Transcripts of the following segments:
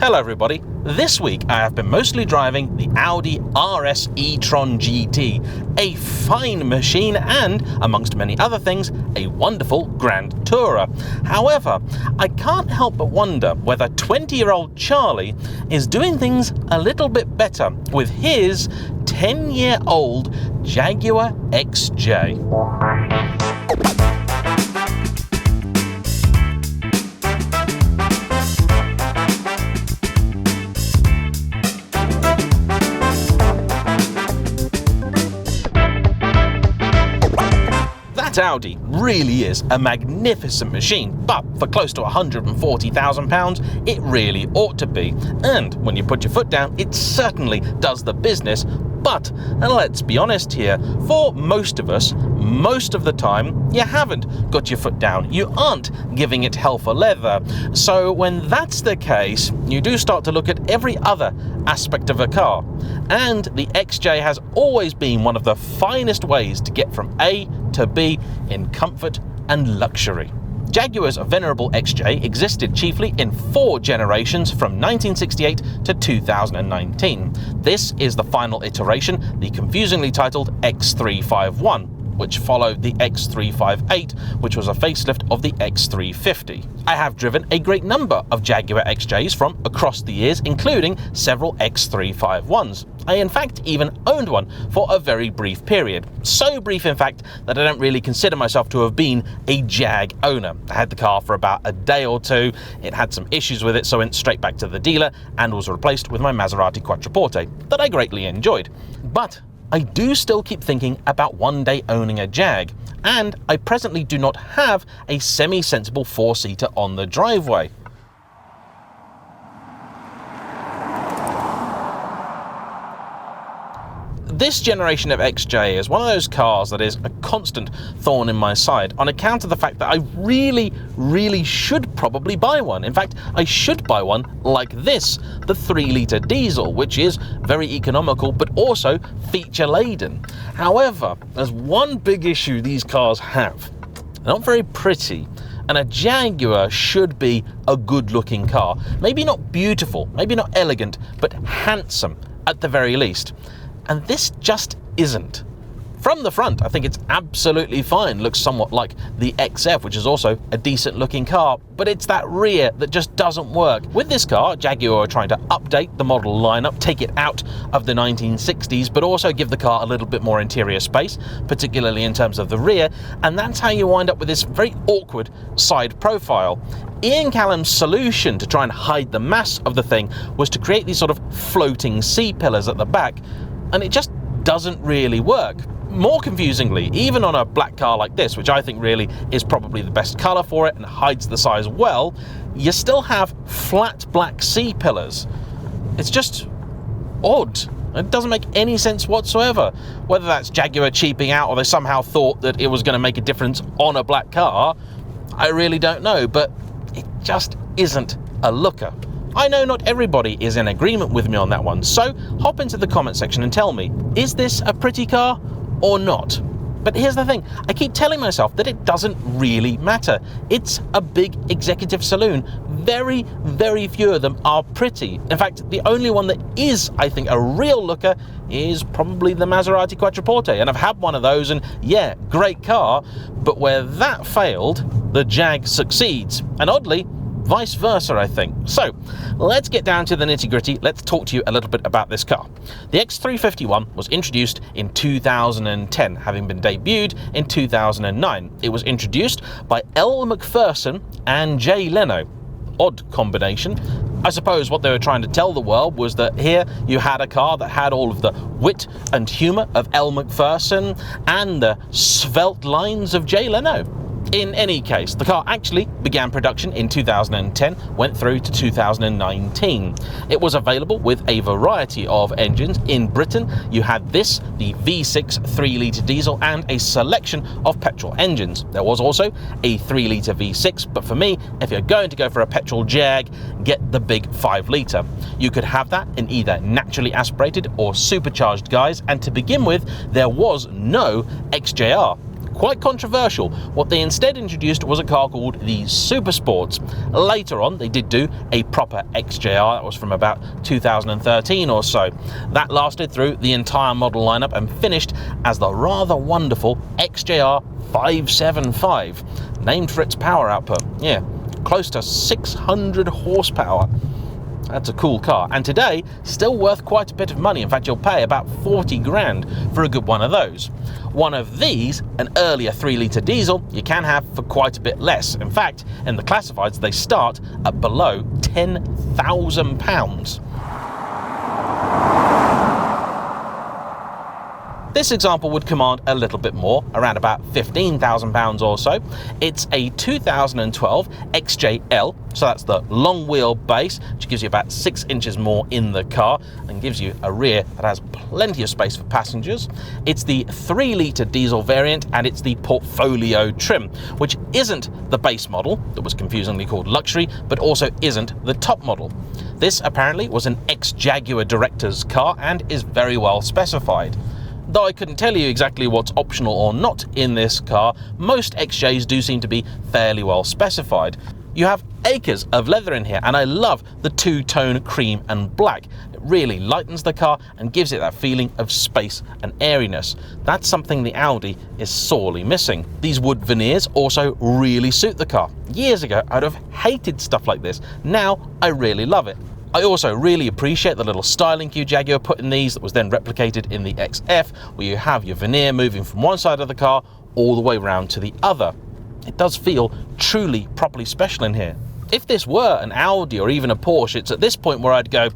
Hello everybody, this week I have been mostly driving the Audi RS e-tron GT, a fine machine and, amongst many other things, a wonderful Grand Tourer. However, I can't help but wonder whether 20-year-old Charlie is doing things a little bit better with his 10-year-old Jaguar XJ. Audi really is a magnificent machine, but for close to £140,000 it really ought to be, and when you put your foot down it certainly does the business. But let's be honest here, for most of us, most of the time you haven't got your foot down, you aren't giving it hell for leather. So when that's the case, you do start to look at every other aspect of a car, and the XJ has always been one of the finest ways to get from A to B in comfort and luxury. Jaguar's venerable XJ existed chiefly in 4 generations from 1968 to 2019. This is the final iteration, the confusingly titled X351, which followed the X358, which was a facelift of the X350. I have driven a great number of Jaguar XJs from across the years, including several X351s. I in fact even owned one for a very brief period. So brief in fact that I don't really consider myself to have been a Jag owner. I had the car for about a day or two, it had some issues with it, so I went straight back to the dealer and was replaced with my Maserati Quattroporte that I greatly enjoyed. But I do still keep thinking about one day owning a Jag, and I presently do not have a semi-sensible 4-seater on the driveway. This generation of XJ is one of those cars that is a constant thorn in my side on account of the fact that I really should probably buy one. In fact, I should buy one like this, the 3-litre diesel, which is very economical but also feature-laden. However, there's one big issue these cars have. They're not very pretty. And a Jaguar should be a good-looking car. Maybe not beautiful, maybe not elegant, but handsome at the very least. And this just isn't. From the front, I think it's absolutely fine. Looks somewhat like the XF, which is also a decent looking car, but it's that rear that just doesn't work. With this car, Jaguar are trying to update the model lineup, take it out of the 1960s, but also give the car a little bit more interior space, particularly in terms of the rear, and that's how you wind up with this very awkward side profile. Ian Callum's solution to try and hide the mass of the thing was to create these sort of floating C-pillars at the back, and it just doesn't really work. More confusingly, even on a black car like this, which I think really is probably the best colour for it and hides the size well, you still have flat black C-pillars. It's just odd. It doesn't make any sense whatsoever. Whether that's Jaguar cheaping out or they somehow thought that it was going to make a difference on a black car, I really don't know, but it just isn't a looker. I know not everybody is in agreement with me on that one, so hop into the comment section and tell me, is this a pretty car or not? But here's the thing, I keep telling myself that it doesn't really matter. It's a big executive saloon. Very few of them are pretty. In fact, the only one that is, I think, a real looker is probably the Maserati Quattroporte, and I've had one of those, and yeah, great car, but where that failed, the Jag succeeds, and oddly, vice versa, I think. So let's get down to the nitty-gritty. Let's talk to you a little bit about this car. The X351 was introduced in 2010, having been debuted in 2009. It was introduced by L. Macpherson and Jay Leno. Odd combination. I suppose what they were trying to tell the world was that here you had a car that had all of the wit and humour of L. Macpherson and the svelte lines of Jay Leno. In any case, the car actually began production in 2010, went through to 2019. It was available with a variety of engines. In Britain, you had this, the V6 3-litre diesel, and a selection of petrol engines. There was also a 3-litre V6, but for me, if you're going to go for a petrol Jag, get the big 5-litre. You could have that in either naturally aspirated or supercharged guise, and to begin with, there was no XJR. quite controversial. What they instead introduced was a car called the Super Sports. Later on, they did do a proper XJR. That was from about 2013 or so. That lasted through the entire model lineup and finished as the rather wonderful XJR 575, named for its power output. Yeah, close to 600 horsepower. That's a cool car, and today still worth quite a bit of money. In fact, you'll pay about 40 grand for a good one of those. One of these, an earlier 3-litre diesel, you can have for quite a bit less. In fact, in the classifieds, they start at below £10,000. This example would command a little bit more, around about £15,000 or so. It's a 2012 XJL, so that's the long wheel base, which gives you about 6 inches more in the car and gives you a rear that has plenty of space for passengers. It's the 3-litre diesel variant, and it's the portfolio trim, which isn't the base model that was confusingly called luxury, but also isn't the top model. This apparently was an ex-Jaguar director's car and is very well specified. Though I couldn't tell you exactly what's optional or not in this car, most XJs do seem to be fairly well specified. You have acres of leather in here, and I love the two-tone cream and black. It really lightens the car and gives it that feeling of space and airiness. That's something the Audi is sorely missing. These wood veneers also really suit the car. Years ago, I'd have hated stuff like this. Now, I really love it. I also really appreciate the little styling cue Jaguar put in these that was then replicated in the XF, where you have your veneer moving from one side of the car all the way round to the other. It does feel truly properly special in here. If this were an Audi or even a Porsche, it's at this point where I'd go,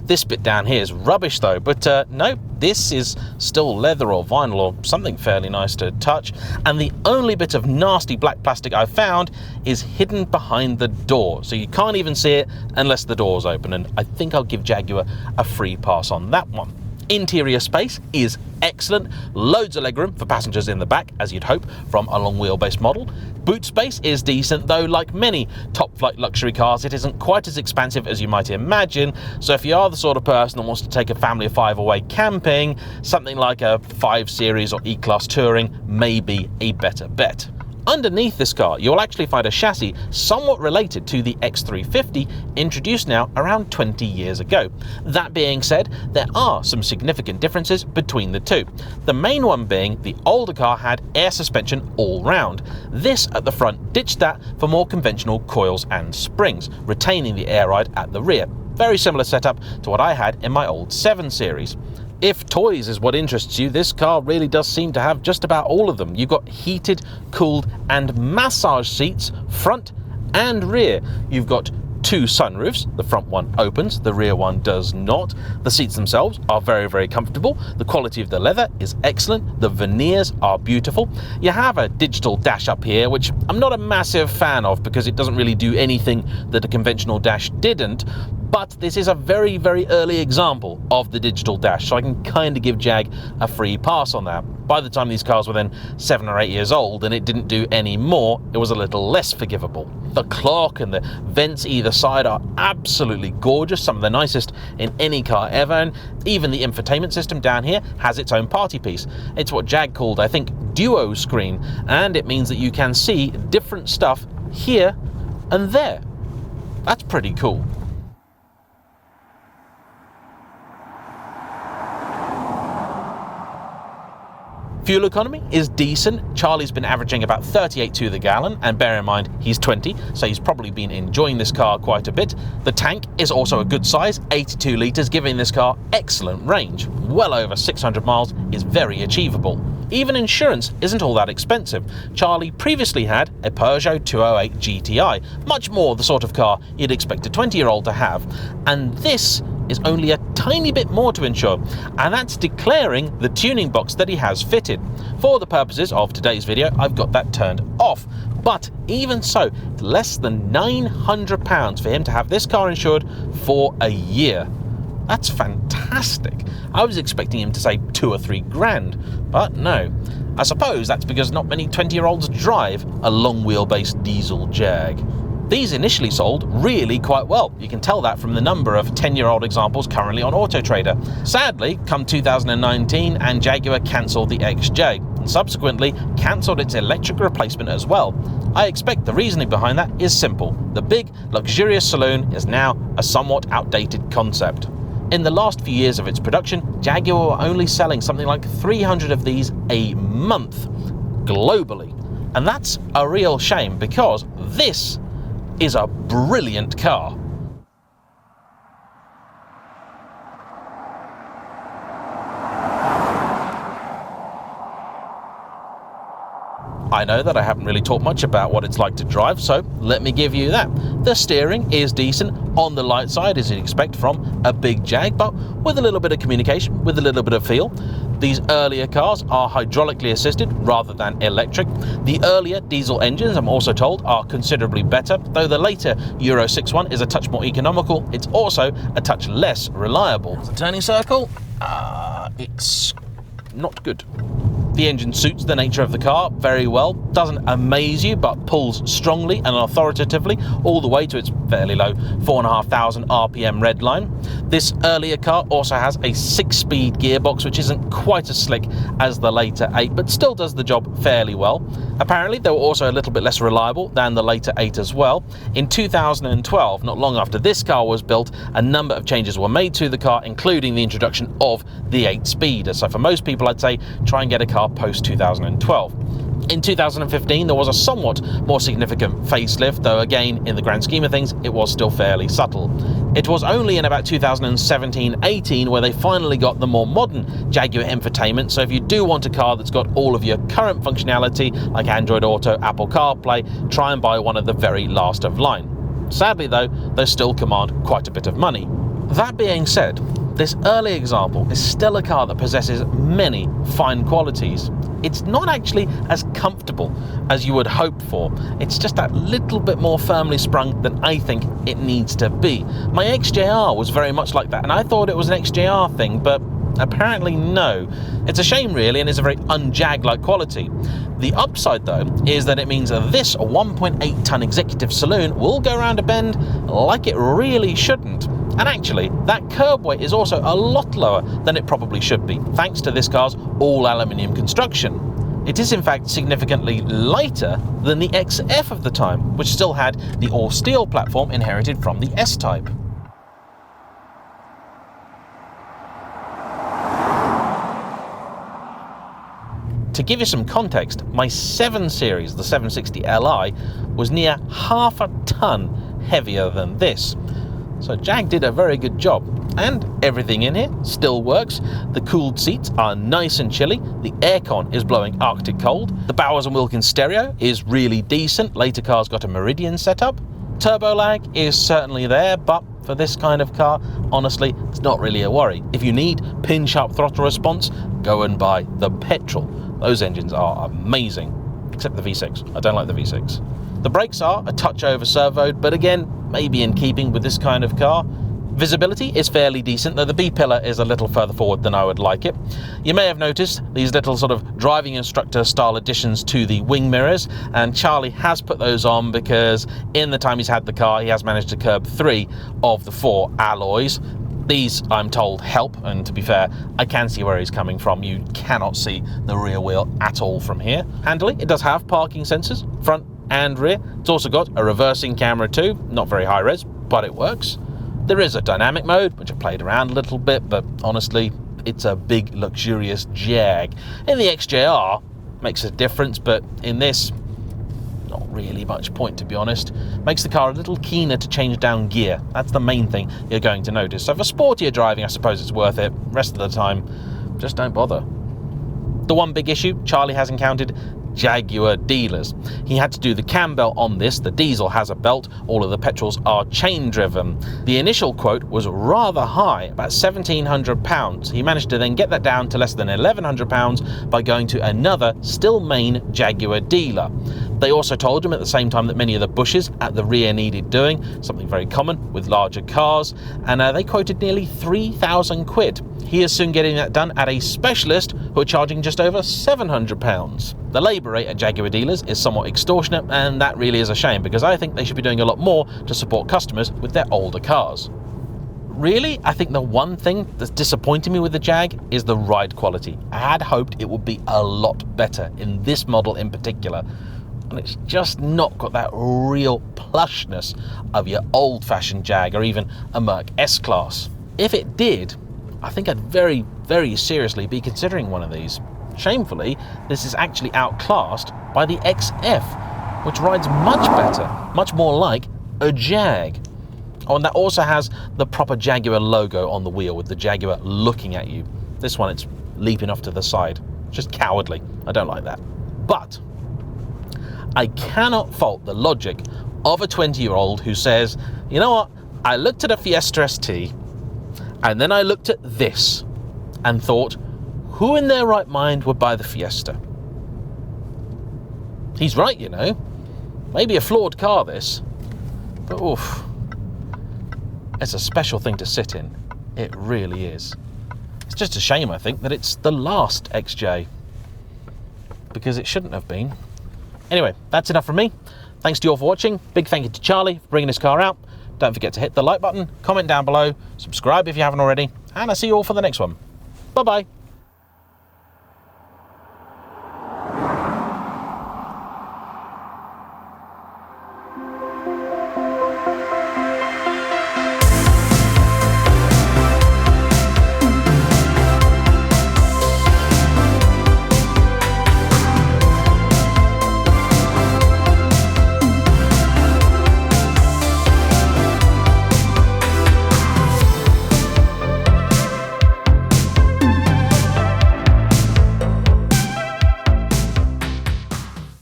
this bit down here is rubbish though. But no, this is still leather or vinyl or something fairly nice to touch. And the only bit of nasty black plastic I've found is hidden behind the door. So you can't even see it unless the door's open. And I think I'll give Jaguar a free pass on that one. Interior space is excellent, loads of legroom for passengers in the back, as you'd hope from a long wheelbase model. Boot space is decent, though like many top flight luxury cars, it isn't quite as expansive as you might imagine. So if you are the sort of person that wants to take a family of 5 away camping, something like a 5 Series or E-Class Touring may be a better bet. Underneath this car, you'll actually find a chassis somewhat related to the X350, introduced now around 20 years ago. That being said, there are some significant differences between the two. The main one being the older car had air suspension all round. This at the front ditched that for more conventional coils and springs, retaining the air ride at the rear. Very similar setup to what I had in my old 7 Series. If toys is what interests you, this car really does seem to have just about all of them. You've got heated, cooled and massage seats, front and rear. You've got 2 sunroofs. The front one opens, the rear one does not. The seats themselves are very, very comfortable. The quality of the leather is excellent. The veneers are beautiful. You have a digital dash up here, which I'm not a massive fan of because it doesn't really do anything that a conventional dash didn't. But this is a very, very early example of the digital dash, so I can kind of give Jag a free pass on that. By the time these cars were then 7 or 8 years old and it didn't do any more, it was a little less forgivable. The clock and the vents either side are absolutely gorgeous, some of the nicest in any car ever, and even the infotainment system down here has its own party piece. It's what Jag called, I think, duo screen, and it means that you can see different stuff here and there. That's pretty cool. Fuel economy is decent. Charlie's been averaging about 38 to the gallon, and bear in mind he's 20, so he's probably been enjoying this car quite a bit. The tank is also a good size, 82 litres, giving this car excellent range. Well over 600 miles is very achievable. Even insurance isn't all that expensive. Charlie previously had a Peugeot 208 GTI, much more the sort of car you'd expect a 20-year-old to have, and this is only a tiny bit more to insure, and that's declaring the tuning box that he has fitted. For the purposes of today's video, I've got that turned off, but even so, it's less than £900 for him to have this car insured for a year. That's fantastic. I was expecting him to say 2 or 3 grand, but no. I suppose that's because not many 20-year-olds drive a long wheelbase diesel Jag. These initially sold really quite well. You can tell that from the number of 10-year-old examples currently on Auto Trader. Sadly, come 2019 and Jaguar cancelled the XJ. and subsequently cancelled its electric replacement as well. I expect the reasoning behind that is simple. The big, luxurious saloon is now a somewhat outdated concept. In the last few years of its production, Jaguar were only selling something like 300 of these a month globally. And that's a real shame, because this is a brilliant car. I know that I haven't really talked much about what it's like to drive, so let me give you that. The steering is decent, on the light side as you'd expect from a big Jag, but with a little bit of communication, with a little bit of feel. These earlier cars are hydraulically assisted rather than electric. The earlier diesel engines, I'm also told, are considerably better, though the later Euro 6 one is a touch more economical. It's also a touch less reliable. The turning circle, it's not good. The engine suits the nature of the car very well, doesn't amaze you, but pulls strongly and authoritatively all the way to its fairly low 4,500 RPM red line. This earlier car also has a 6-speed gearbox, which isn't quite as slick as the later 8, but still does the job fairly well. Apparently, they were also a little bit less reliable than the later 8 as well. In 2012, not long after this car was built, a number of changes were made to the car, including the introduction of the 8-speeder. So for most people, I'd say try and get a car post 2012. In 2015, there was a somewhat more significant facelift, though again, in the grand scheme of things, it was still fairly subtle. It was only in about 2017-18 where they finally got the more modern Jaguar infotainment, so if you do want a car that's got all of your current functionality, like Android Auto, Apple CarPlay, try and buy one of the very last of line. Sadly though, they still command quite a bit of money. That being said, this early example is still a car that possesses many fine qualities. It's not actually as comfortable as you would hope for. It's just that little bit more firmly sprung than I think it needs to be. My XJR was very much like that, and I thought it was an XJR thing, but apparently no. It's a shame really, and it's a very un-Jag-like quality. The upside though is that it means that this 1.8 ton executive saloon will go around a bend like it really shouldn't. And actually, that curb weight is also a lot lower than it probably should be, thanks to this car's all-aluminium construction. It is in fact significantly lighter than the XF of the time, which still had the all-steel platform inherited from the S-Type. To give you some context, my 7 Series, the 760 Li, was near half a ton heavier than this. So Jag did a very good job, and everything in here still works. The cooled seats are nice and chilly, the aircon is blowing Arctic cold, the Bowers & Wilkins stereo is really decent, later cars got a Meridian setup. Turbo lag is certainly there, but for this kind of car, honestly, it's not really a worry. If you need pin-sharp throttle response, go and buy the petrol. Those engines are amazing, except the V6. I don't like the V6. The brakes are a touch over servoed, but again, maybe in keeping with this kind of car. Visibility is fairly decent, though the B-pillar is a little further forward than I would like it. You may have noticed these little sort of driving instructor style additions to the wing mirrors, and Charlie has put those on because in the time he's had the car, he has managed to curb 3 of the 4 alloys. These, I'm told, help, and to be fair, I can see where he's coming from. You cannot see the rear wheel at all from here. Handily, it does have parking sensors, front and rear. It's also got a reversing camera too, not very high res, but it works. There is a dynamic mode, which I played around a little bit, but honestly, it's a big, luxurious Jag. In the XJR, makes a difference, but in this, not really much point, to be honest. Makes the car a little keener to change down gear. That's the main thing you're going to notice. So for sportier driving, I suppose it's worth it. Rest of the time, just don't bother. The one big issue Charlie has encountered: Jaguar dealers. He had to do the cam belt on this. The diesel has a belt. All of the petrols are chain driven. The initial quote was rather high, about £1,700. He managed to then get that down to less than £1,100 by going to another, still main Jaguar dealer. They also told him at the same time that many of the bushes at the rear needed doing, something very common with larger cars, and they quoted nearly 3,000 quid. He is soon getting that done at a specialist who are charging just over £700. The labour rate at Jaguar dealers is somewhat extortionate, and that really is a shame, because I think they should be doing a lot more to support customers with their older cars. really, I think the one thing that's disappointing me with the Jag is the ride quality. I had hoped it would be a lot better in this model in particular, and it's just not got that real plushness of your old-fashioned Jag or even a Merc S-Class. If it did, I think I'd very, very seriously be considering one of these. Shamefully, this is actually outclassed by the XF, which rides much better, much more like a Jag. Oh, and that also has the proper Jaguar logo on the wheel with the Jaguar looking at you. This one, it's leaping off to the side. Just cowardly. I don't like that. But I cannot fault the logic of a 20-year-old who says, you know what, I looked at a Fiesta ST, and then I looked at this, and thought, who in their right mind would buy the Fiesta? He's right, you know. Maybe a flawed car, this, but oof. It's a special thing to sit in. It really is. It's just a shame, I think, that it's the last XJ, because it shouldn't have been. Anyway, that's enough from me. Thanks to you all for watching. Big thank you to Charlie for bringing this car out. Don't forget to hit the like button, comment down below, subscribe if you haven't already, and I'll see you all for the next one. Bye-bye.